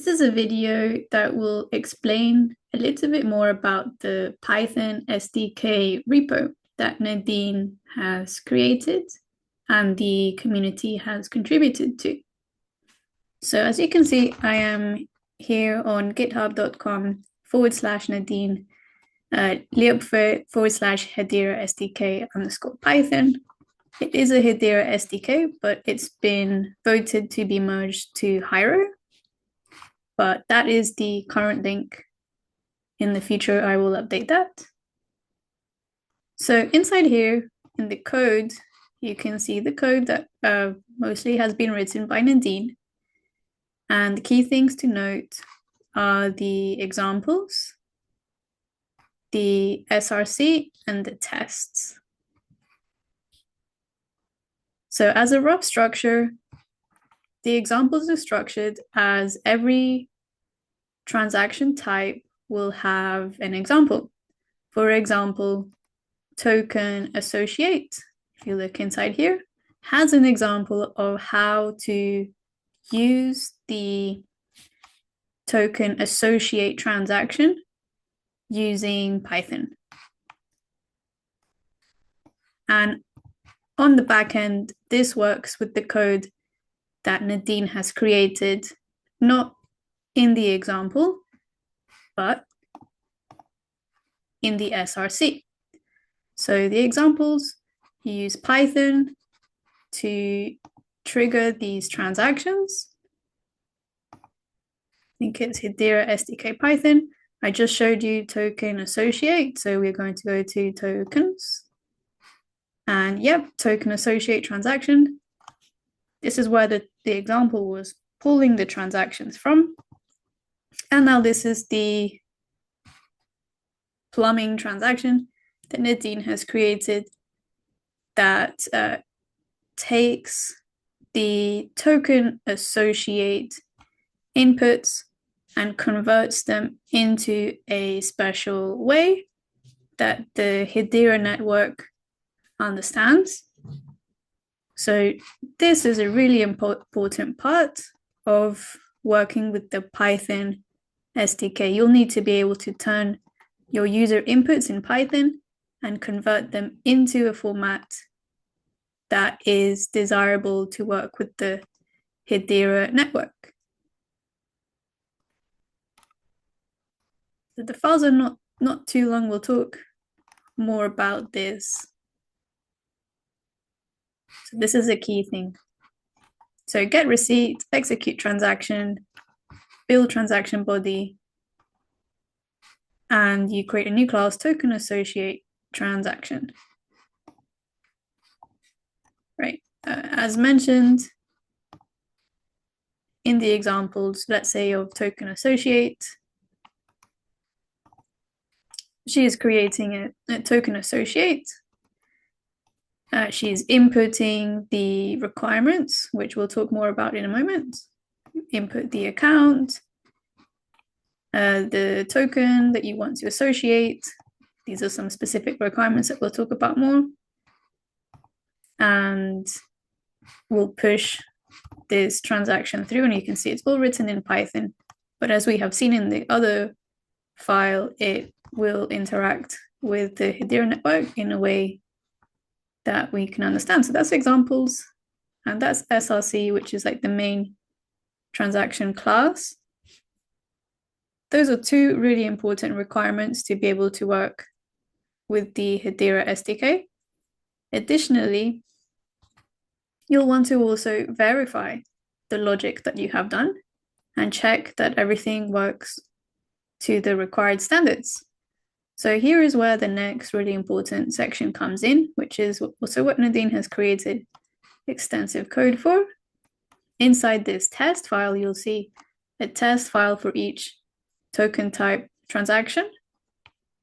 This is a video that will explain a little bit more about the Python SDK repo that Nadine has created and the community has contributed to. So as you can see, I am here on github.com/Nadine /Hiero SDK_Python. It is a Hiero SDK, but it's been voted to be merged to Hiero. But that is the current link. In the future, I will update that. So inside here in the code, you can see the code that mostly has been written by Nadine. And the key things to note are the examples, the SRC, and the tests. So as a rough structure, the examples are structured as every transaction type will have an example. For example, token associate, if you look inside here, has an example of how to use the token associate transaction using Python. And on the back end, this works with the code that Nadine has created, not in the example, but in the SRC. So the examples, you use Python to trigger these transactions. I think it's Hiero SDK Python. I just showed you token associate, so we're going to go to tokens. And yep, token associate transaction. This is where the example was pulling the transactions from. And now this is the plumbing transaction that Nadine has created that takes the token associate inputs and converts them into a special way that the Hiero network understands. So this is a really important part of working with the Python SDK. You'll need to be able to turn your user inputs in Python and convert them into a format that is desirable to work with the Hiero network. So the files are not too long. We'll talk more about this. So this is a key thing. So get receipt, execute transaction, build transaction body, and you create a new class, token associate transaction. Right, as mentioned in the examples, let's say of token associate, she is creating a token associate. She's inputting the requirements, which we'll talk more about in a moment. Input the account, the token that you want to associate. These are some specific requirements that we'll talk about more. And we'll push this transaction through, and you can see it's all written in Python. But as we have seen in the other file, it will interact with the Hiero network in a way that we can understand. So that's examples, and that's SRC, which is like the main transaction class. Those are two really important requirements to be able to work with the Hiero SDK. Additionally, you'll want to also verify the logic that you have done and check that everything works to the required standards. So here is where the next really important section comes in, which is also what Nadine has created extensive code for. Inside this test file, you'll see a test file for each token type transaction.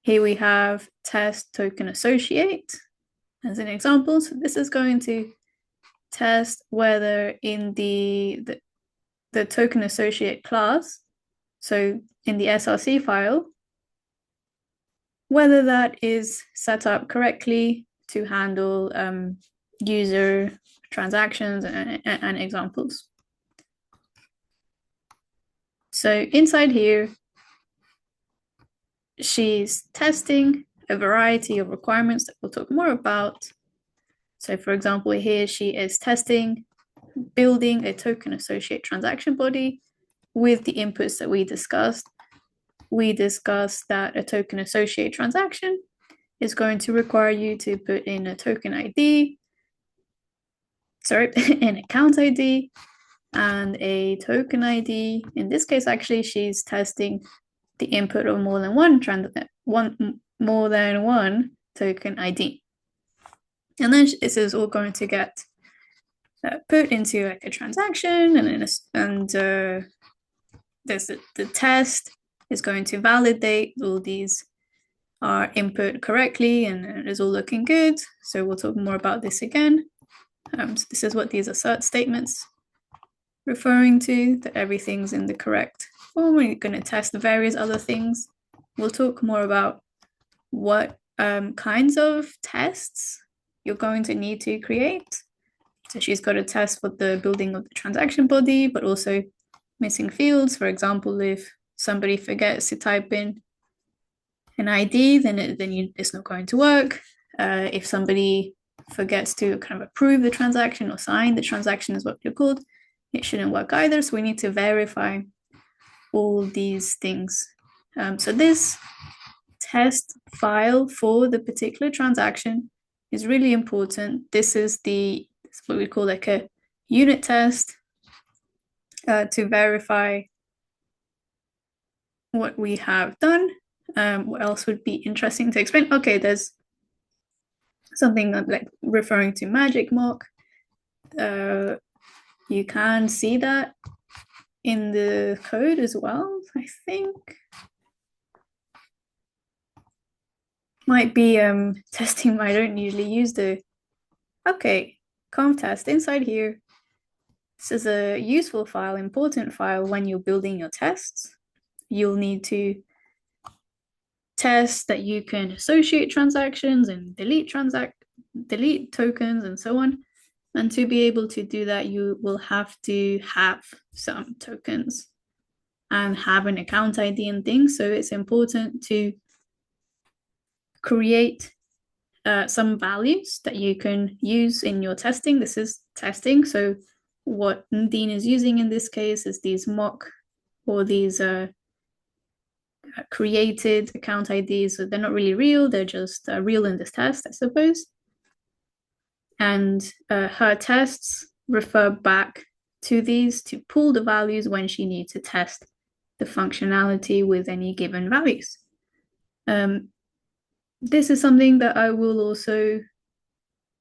Here we have test token associate as an example. So this is going to test whether in the token associate class, so in the SRC file, whether that is set up correctly to handle user transactions and examples. So inside here, she's testing a variety of requirements that we'll talk more about. So for example, here she is testing building a token associate transaction body with the inputs that we discussed. We discussed that a token associate transaction is going to require you to put in a token ID, an account ID, and a token ID. In this case, actually, she's testing the input of more than one token ID. And then this is all going to get put into like a transaction, and there's the test is going to validate all these are input correctly and it is all looking good. So we'll talk more about this again. So this is what these assert statements referring to, that everything's in the correct form. We're going to test various other things. We'll talk more about what kinds of tests you're going to need to create. So she's got a test for the building of the transaction body, but also missing fields. For example, if somebody forgets to type in an ID, then it's not going to work. If somebody forgets to kind of approve the transaction or sign the transaction is what you're called, it shouldn't work either. So we need to verify all these things. So this test file for the particular transaction is really important. This is what we call like a unit test to verify what we have done. What else would be interesting to explain? Okay, there's something like referring to magic mock. You can see that in the code as well, I think. Might be testing, I don't usually use okay, conf test inside here. This is a useful file, important file when you're building your tests. You'll need to test that you can associate transactions and delete tokens and so on. And to be able to do that, you will have to have some tokens and have an account ID and things. So it's important to create some values that you can use in your testing. This is testing. So what Nadine is using in this case is these mock or these created account IDs. So they're not really real. They're just real in this test, I suppose. And her tests refer back to these to pull the values when she needs to test the functionality with any given values. This is something that I will also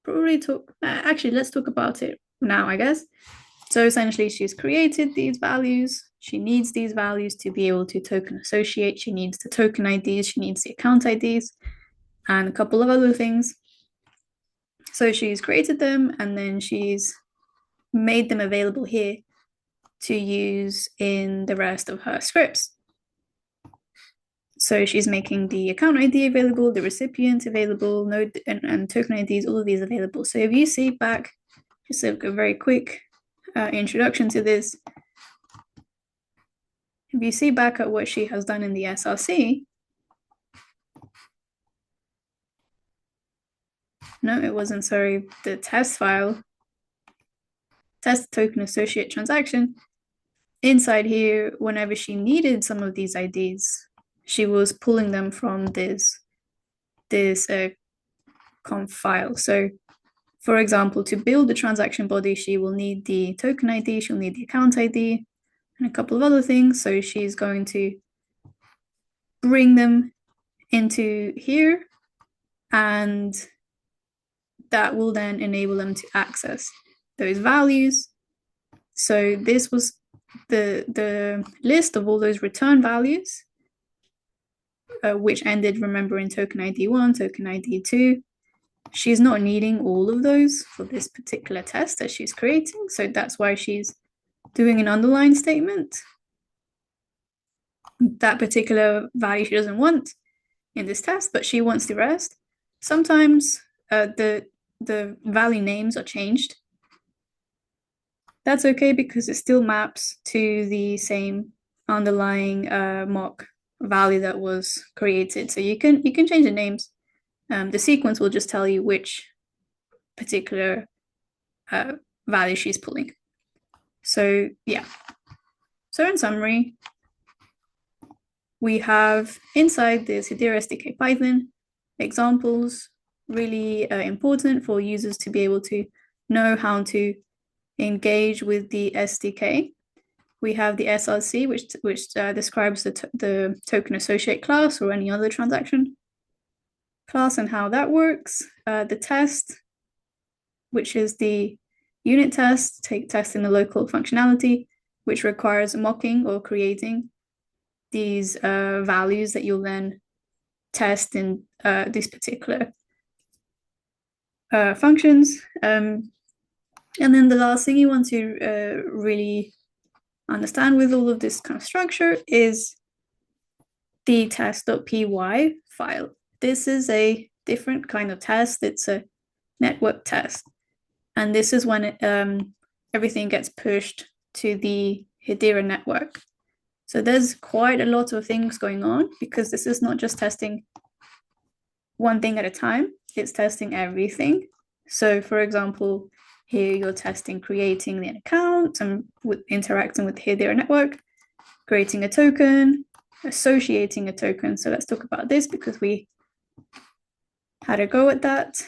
probably talk, actually, let's talk about it now, I guess. So essentially, she's created these values. She needs these values to be able to token associate. She needs the token IDs. She needs the account IDs and a couple of other things. So she's created them and then she's made them available here to use in the rest of her scripts. So she's making the account ID available, the recipient available, node and token IDs, all of these available. So if you see back, just a very quick introduction to this. If you see back at what she has done in the SRC, no, it wasn't, sorry, the test file, test token associate transaction. Inside here, whenever she needed some of these IDs, she was pulling them from this conf file. So for example, to build the transaction body, she will need the token ID, she'll need the account ID, and a couple of other things. So she's going to bring them into here, and that will then enable them to access those values. So this was the list of all those return values, which ended, remember, in token ID 1, token ID 2. She's not needing all of those for this particular test that she's creating. So that's why she's doing an underline statement. That particular value she doesn't want in this test, but she wants the rest. Sometimes the value names are changed. That's okay because it still maps to the same underlying mock value that was created. So you can change the names. The sequence will just tell you which particular value she's pulling. So yeah. So in summary, we have inside this Hiero SDK Python examples, really important for users to be able to know how to engage with the SDK. We have the SRC, which describes the token associate class or any other transaction class and how that works. The test, which is the unit test, testing the local functionality, which requires mocking or creating these values that you'll then test in these particular functions. And then the last thing you want to really understand with all of this kind of structure is the test.py file. This is a different kind of test. It's a network test. And this is when everything gets pushed to the Hiero network. So there's quite a lot of things going on because this is not just testing one thing at a time, it's testing everything. So for example, here you're testing creating the account and interacting with the Hiero network, creating a token, associating a token. So let's talk about this because we had a go at that.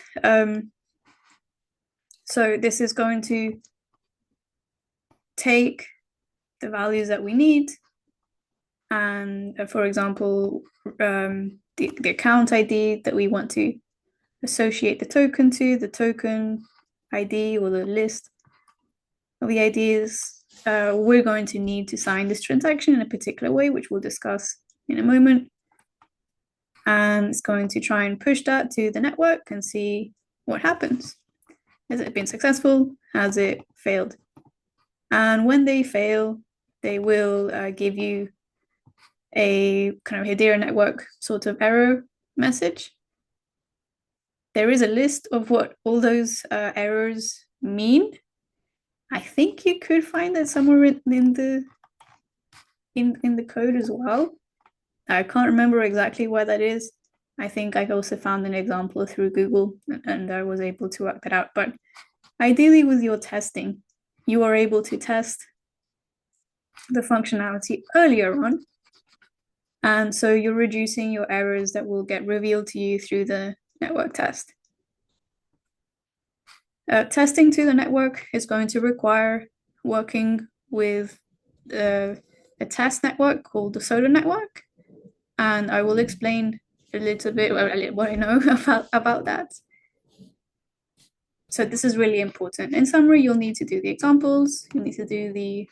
So this is going to take the values that we need and for example, the account ID that we want to associate the token to, the token ID or the list of the IDs, we're going to need to sign this transaction in a particular way, which we'll discuss in a moment. And it's going to try and push that to the network and see what happens. Has it been successful? Has it failed? And when they fail, they will give you a kind of Hiero network sort of error message. There is a list of what all those errors mean. I think you could find that somewhere in the code as well. I can't remember exactly where that is. I think I also found an example through Google and I was able to work that out. But ideally with your testing, you are able to test the functionality earlier on. And so you're reducing your errors that will get revealed to you through the network test. Testing to the network is going to require working with a test network called the Solar network. And I will explain a little bit what I know about that. So this is really important. In summary, you'll need to do the examples, you'll need to do the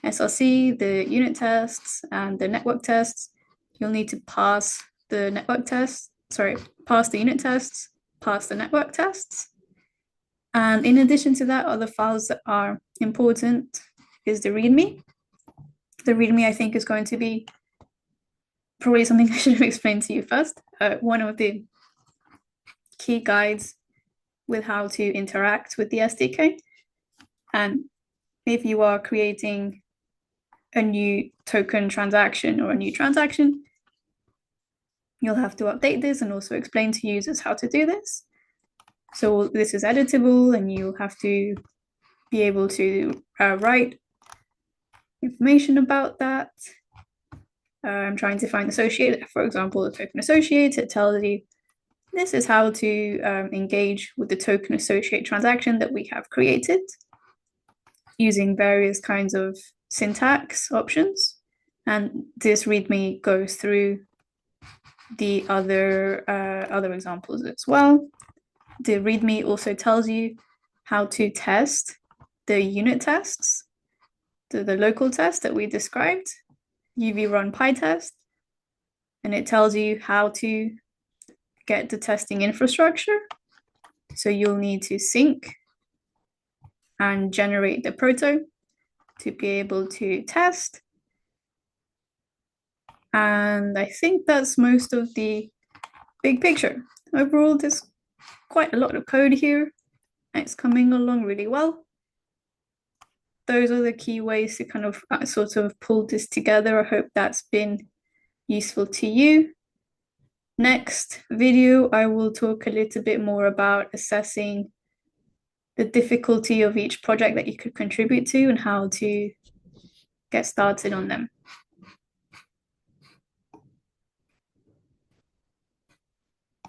SRC, the unit tests, and the network tests. You'll need to pass the network tests, pass the unit tests, pass the network tests. And in addition to that, other files that are important is the README. The README, I think, is going to be probably something I should have explained to you first. One of the key guides with how to interact with the SDK. And if you are creating a new token transaction or a new transaction, you'll have to update this and also explain to users how to do this. So this is editable and you have to be able to write information about that. I'm trying to find associate, for example, the token associate. It tells you this is how to engage with the token associate transaction that we have created using various kinds of syntax options. And this README goes through the other examples as well. The README also tells you how to test the unit tests, the local test that we described, UV run PyTest, and it tells you how to get the testing infrastructure. So you'll need to sync and generate the proto to be able to test. And I think that's most of the big picture. Overall, there's quite a lot of code here and it's coming along really well. those are the key ways to kind of sort of pull this together. I hope that's been useful to you. Next video, I will talk a little bit more about assessing the difficulty of each project that you could contribute to and how to get started on them.